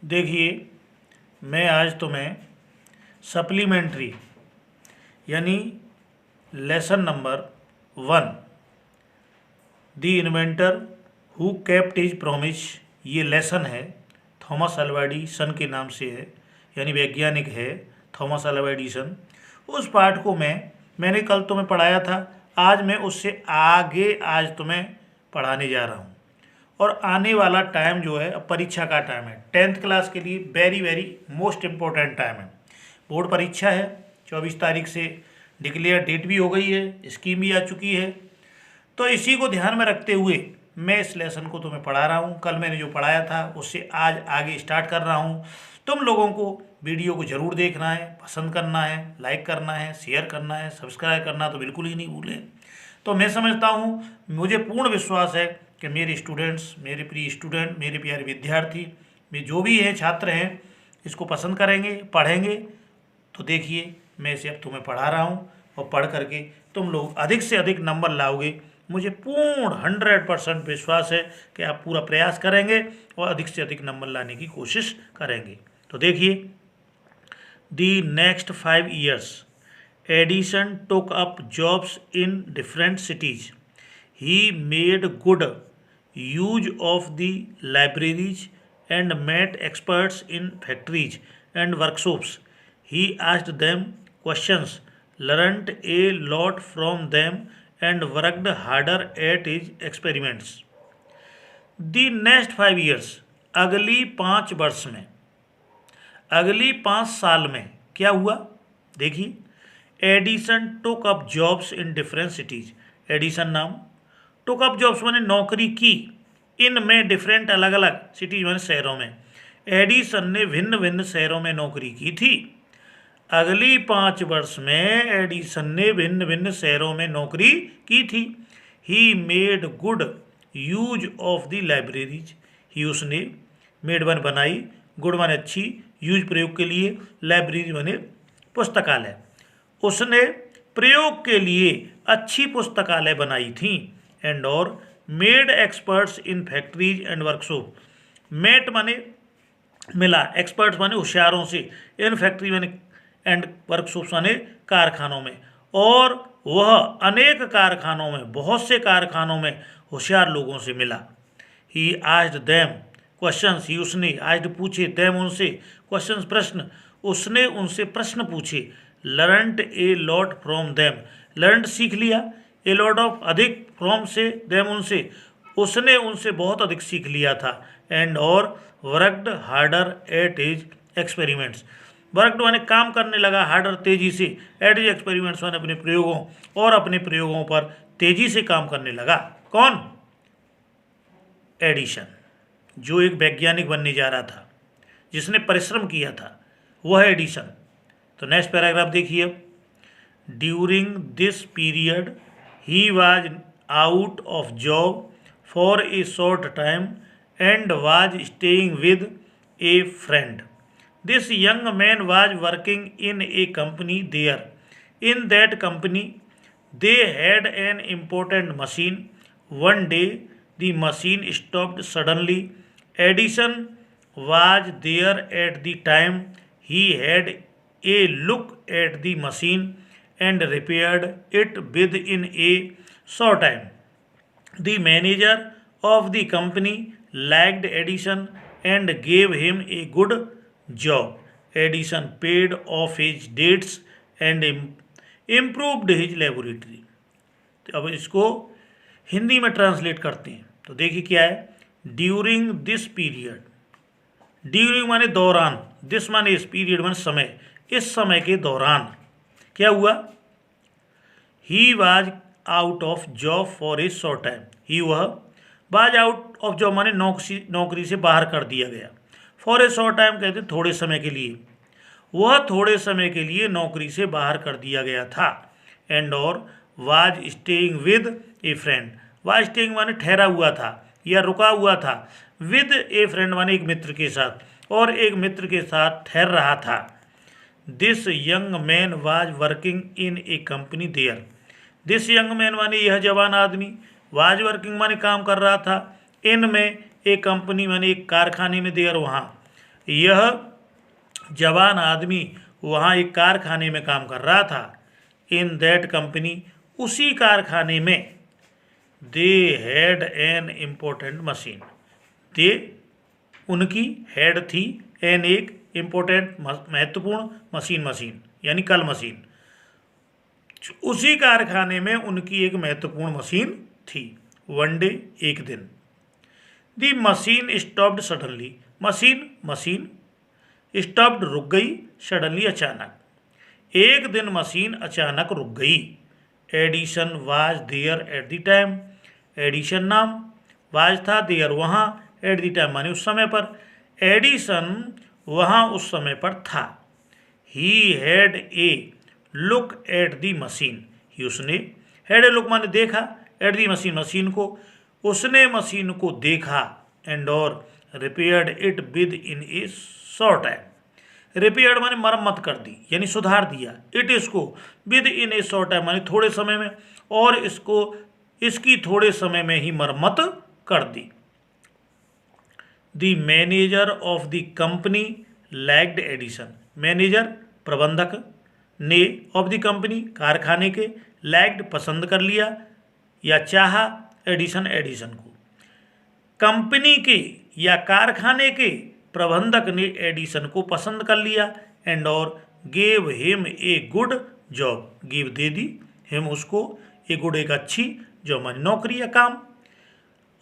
देखिए, मैं आज तुम्हें सप्लीमेंट्री यानी lesson number 1 the inventor who kept his promise, ये लेसन है। थॉमस अल्वा एडिसन के नाम से है, यानी वैज्ञानिक है थॉमस अल्वा एडिसन। उस पाठ को मैंने कल तुम्हें पढ़ाया था। आज मैं उससे आगे आज तुम्हें पढ़ाने जा रहा हूँ। और आने वाला टाइम जो है, अब परीक्षा का टाइम है। 10th क्लास के लिए very very most important time है। बोर्ड परीक्षा है, 24 तारीख से डिक्लेयर डेट भी हो गई है, स्कीम भी आ चुकी है। तो इसी को ध्यान में रखते हुए मैं इस लेसन को तुम्हें पढ़ा रहा हूँ। कल मैंने जो पढ़ाया था उससे आज आगे स्टार्ट कर रहा हूँ। तुम लोगों को वीडियो को ज़रूर देखना है, पसंद करना है, लाइक करना है, शेयर करना है, सब्सक्राइब करना तो बिल्कुल ही नहीं भूलें। तो मैं समझता हूँ, मुझे पूर्ण विश्वास है कि मेरे स्टूडेंट्स, मेरे प्रिय स्टूडेंट, मेरे प्यारे विद्यार्थी, में जो भी हैं छात्र हैं, इसको पसंद करेंगे, पढ़ेंगे। तो देखिए, मैं इसे अब तुम्हें पढ़ा रहा हूँ और पढ़ करके तुम लोग अधिक से अधिक नंबर लाओगे। मुझे पूर्ण 100% विश्वास है कि आप पूरा प्रयास करेंगे और अधिक से अधिक नंबर लाने की कोशिश करेंगे। तो देखिए, the next 5 years Edison took up jobs in different cities. He made good use of the libraries and met experts in factories and workshops. He asked them questions, learnt a lot from them, and worked harder at his experiments. The next 5 years, अगली 5 वर्ष में, अगली 5 साल में क्या हुआ? देखिए, Edison took up jobs in different cities. Edison नाम, टुक अप जॉब्स माने नौकरी की, इन में डिफरेंट अलग अलग, सिटीज माने शहरों में। एडिसन ने भिन्न भिन्न शहरों में नौकरी की थी। अगली 5 वर्ष में एडिसन ने भिन्न भिन्न शहरों में नौकरी की थी। He made good use of the libraries. He, उसने, मेड बन बनाई, गुड माने अच्छी, यूज प्रयोग के लिए, लाइब्रेरी माने पुस्तकालय। उसने प्रयोग के लिए अच्छी पुस्तकालय बनाई थी। एंड और made experts in factories and workshop. Met माने मिला, एक्सपर्ट्स माने होशियारों से, इन फैक्ट्री माने एंड वर्कशॉप्स माने कारखानों में। और वह अनेक कारखानों में, बहुत से कारखानों में होशियार लोगों से मिला। He asked them questions. He, उसने, आस्क्ड पूछे, देम उनसे, क्वेश्चंस प्रश्न, उसने उनसे प्रश्न पूछे। Learned a lot from them, learned सीख लिया, ए लॉट ऑफ अधिक, फ्रॉम से, देम उनसे, उसने उनसे बहुत अधिक सीख लिया था। एंड और worked harder at his experiments. Worked माने काम करने लगा, हार्डर तेजी से, एट हिज एक्सपेरिमेंट्स माने अपने प्रयोगों, और अपने प्रयोगों पर तेजी से काम करने लगा। कौन? एडिसन, जो एक वैज्ञानिक बनने जा रहा था, जिसने परिश्रम किया था, वह है एडिसन। तो नेक्स्ट पैराग्राफ देखिए अब। During this period he was out of job for a short time and was staying with a friend. This young man was working in a company there. In that company they had an important machine. One day the machine stopped suddenly. Edison was there at the time. He had a look at the machine and repaired it within a short time. The manager of the company liked Edison and gave him a good job. Edison paid off his debts and improved his laboratory. तो अब इसको हिंदी में translate करते हैं। तो देखिए क्या है, ड्यूरिंग दिस पीरियड, ड्यूरिंग माने दौरान, दिस माने इस, पीरियड माने समय, इस समय के दौरान क्या हुआ? He was out of job for a short time. He, वह, वाज आउट ऑफ जॉब माने नौकरी से बाहर कर दिया गया। फॉर ए शॉर्ट टाइम कहते हैं थोड़े समय के लिए, वह थोड़े समय के लिए नौकरी से बाहर कर दिया गया था। एंड और was staying with a friend. Was staying माने ठहरा हुआ था या रुका हुआ था, विद ए फ्रेंड माने एक मित्र के साथ, और एक मित्र के साथ ठहर रहा था। This young man was working in a company there. This young man माने यह जवान आदमी, वाज वर्किंग माने काम कर रहा था, इन में, एक कंपनी माने एक कारखाने में, देयर वहाँ, यह जवान आदमी वहाँ एक कारखाने में काम कर रहा था। इन दैट कंपनी, उसी कारखाने में, they had an important machine, they उनकी, हैड थी, एन एक, इम्पोर्टेंट महत्वपूर्ण, मशीन यानी कल मशीन। उसी कारखाने में उनकी एक महत्वपूर्ण मशीन थी। वन डे, एक दिन। The machine stopped suddenly, machine stopped रुक गई, सडनली अचानक। एक दिन मशीन अचानक रुक गई। Edison was there at the time, Edison नाम, वाज था, देयर वहाँ, एट द टाइम माने उस समय पर। एडिसन वहाँ उस समय पर था। He had a look at the machine, he उसने, हैड ए लुक माने देखा, एट द मशीन मशीन को, उसने मशीन को देखा, एंड और repaired it with in A short time. Repaired माने मरम्मत कर दी यानी सुधार दिया, इट इसको, with in A short time माने थोड़े समय में, और इसकी थोड़े समय में ही मरम्मत कर दी। The manager of the company liked Edison, manager प्रबंधक ने, ऑफ द कंपनी कारखाने के, लाइक्ड पसंद कर लिया या चाहा, एडिसन को। कंपनी के या कारखाने के प्रबंधक ने एडिसन को पसंद कर लिया, एंड और gave him a good job, give they the, him उसको, ए गुड एक अच्छी, जो मानी नौकरी या काम,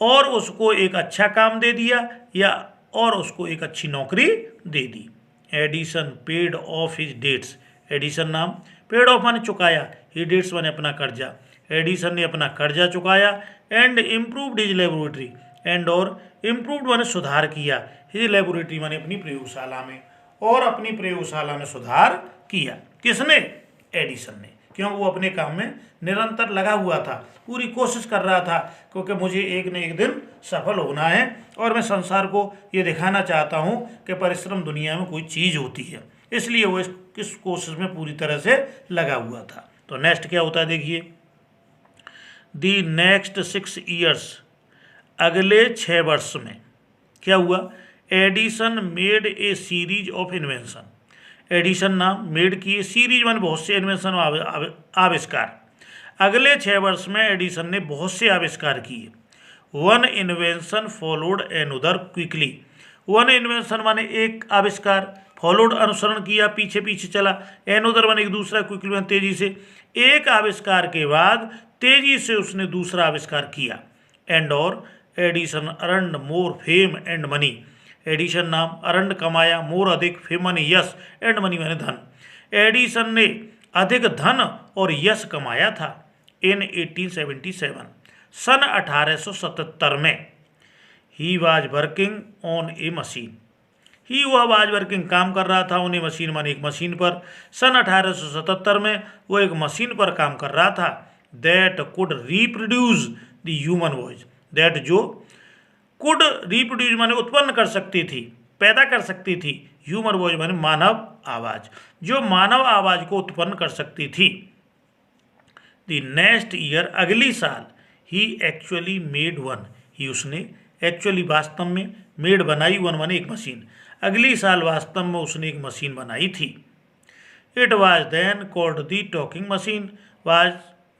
और उसको एक अच्छा काम दे दिया, या और उसको एक अच्छी नौकरी दे दी। Edison paid off his debts, Edison नाम, पेड ऑफ माने चुकाया, ही डेट्स माने अपना कर्जा, एडिसन ने अपना कर्जा चुकाया। And improved his laboratory, and और इम्प्रूव्ड माने सुधार किया, हिज लेबोरेटरी माने अपनी प्रयोगशाला में, और अपनी प्रयोगशाला में सुधार किया। किसने? एडिसन ने, क्यों? वो अपने काम में निरंतर लगा हुआ था, पूरी कोशिश कर रहा था, क्योंकि मुझे एक न एक दिन सफल होना है, और मैं संसार को ये दिखाना चाहता हूँ कि परिश्रम दुनिया में कोई चीज़ होती है, इसलिए वो इस कोशिश में पूरी तरह से लगा हुआ था। तो नेक्स्ट क्या होता है देखिए, दी नेक्स्ट 6 ईयर्स, अगले 6 वर्ष में क्या हुआ? Edison made a series of invention, Edison नाम, मेड किए, सीरीज मान बहुत से, इन्वेंशन आविष्कार। अगले 6 वर्ष में एडिसन ने बहुत से आविष्कार किए। One invention followed another quickly, one invention माने एक आविष्कार, फॉलोड अनुसरण किया, पीछे पीछे चला, एनदर माने एक दूसरा, क्विकली माने तेजी से, एक आविष्कार के बाद तेजी से उसने दूसरा आविष्कार किया। एंड और Edison earned more fame and money, Edison नाम, अर्नड कमाया, मोर अधिक, फेम माने यश, एंड मनी माने धन। एडिसन ने अधिक धन और यश कमाया था। इन 1877, सन 1877 में, he was working on a machine, he वह वाज वर्किंग काम कर रहा था, उन्हें मशीन माने एक मशीन पर। सन 1877 में वो एक मशीन पर काम कर रहा था, that could reproduce the human voice, that जो कुड रिप्रोड्यूस माने उत्पन्न कर सकती थी, पैदा कर सकती थी, ह्यूमन वॉइस माने मानव आवाज़, जो मानव आवाज़ को उत्पन्न कर सकती थी। द नेक्स्ट ईयर, अगली साल, ही एक्चुअली मेड वन, ही उसने, एक्चुअली वास्तव में, मेड बनाई, वन माने एक मशीन, अगली साल वास्तव में उसने एक मशीन बनाई थी। It was then called the talking machine, was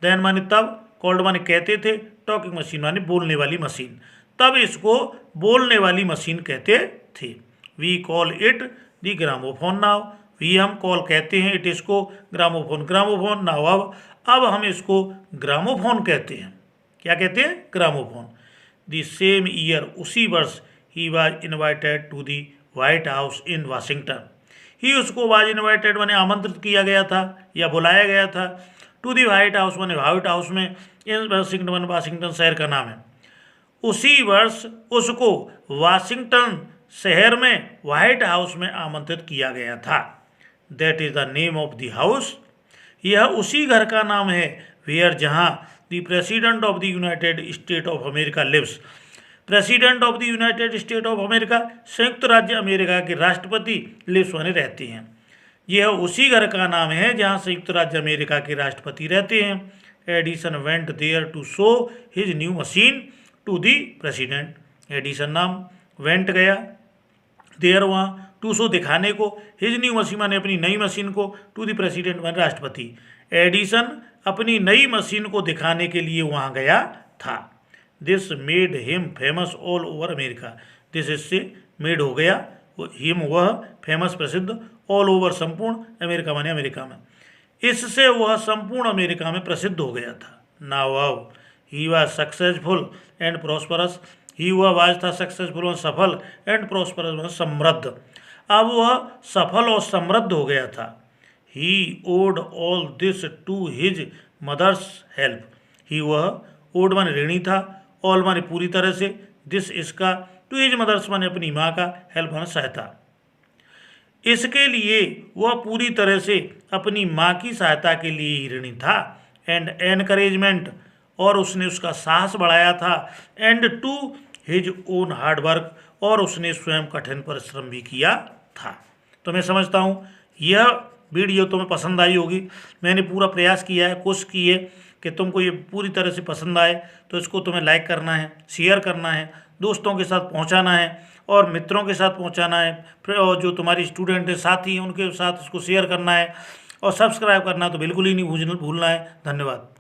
then माने तब, कॉल्ड माने कहते थे, टॉकिंग मशीन माने बोलने वाली मशीन, तब इसको बोलने वाली मशीन कहते थे। We call it the gramophone now, we हम कॉल कहते हैं, इट इसको, ग्रामोफोन नाउ अब हम इसको ग्रामोफोन कहते हैं। क्या कहते हैं? ग्रामोफोन। द सेम ईयर, उसी वर्ष, he was invited to the White House in Washington, he उसको वाज इन्वाइटेड माने आमंत्रित किया गया था या बुलाया गया था, टू दी व्हाइट हाउस माने व्हाइट हाउस में, इन वाशिंगटन, वाशिंगटन शहर का नाम है। उसी वर्ष उसको वाशिंगटन शहर में व्हाइट हाउस में आमंत्रित किया गया था। That is the name of the house, यह उसी घर का नाम है, वेयर जहाँ the president of the United State of America lives, president of the United State of America, संयुक्त राज्य अमेरिका के राष्ट्रपति लिव्स माने रहते हैं। यह उसी घर का नाम है जहाँ संयुक्त राज्य अमेरिका के राष्ट्रपति रहते हैं। Edison went there to show his new machine to the president, Edison नाम, वेंट गया, देयर वहाँ, टू शो दिखाने को, हिज न्यू मशीन माने अपनी नई मशीन को, टू द प्रेसिडेंट माने राष्ट्रपति। एडिसन अपनी नई मशीन को दिखाने के लिए वहाँ गया था। This made him famous all over America. This इससे मेड हो गया हिम वह फेमस प्रसिद्ध ऑल ओवर संपूर्ण अमेरिका माने अमेरिका में, इससे वह संपूर्ण अमेरिका में प्रसिद्ध हो गया था। Now how he was successful and prosperous. He वह वाज था सक्सेसफुल और सफल, एंड प्रॉस्परस समृद्ध। अब वह सफल और समृद्ध हो गया था। He owed all this to his mother's help. He वह ओड माने ऋणी था, ऑल माने पूरी तरह से, दिस इसका, टू हिज मदर्स माने अपनी माँ का, हेल्प माने सहायता। इसके लिए वह पूरी तरह से अपनी माँ की सहायता के लिए ही ऋणी था। एंड एनकरेजमेंट और उसने उसका साहस बढ़ाया था। And to his own hard work और उसने स्वयं कठिन परिश्रम भी किया था। तो मैं समझता हूँ यह वीडियो तुम्हें पसंद आई होगी। मैंने पूरा प्रयास किया है, कोशिश की है कि तुमको ये पूरी तरह से पसंद आए। तो इसको तुम्हें लाइक करना है, शेयर करना है, दोस्तों के साथ पहुंचाना है और मित्रों के साथ पहुंचाना है। फिर और जो तुम्हारी स्टूडेंट है साथी हैं उनके साथ इसको शेयर करना है और सब्सक्राइब करना तो बिल्कुल ही नहीं भूलना है। धन्यवाद।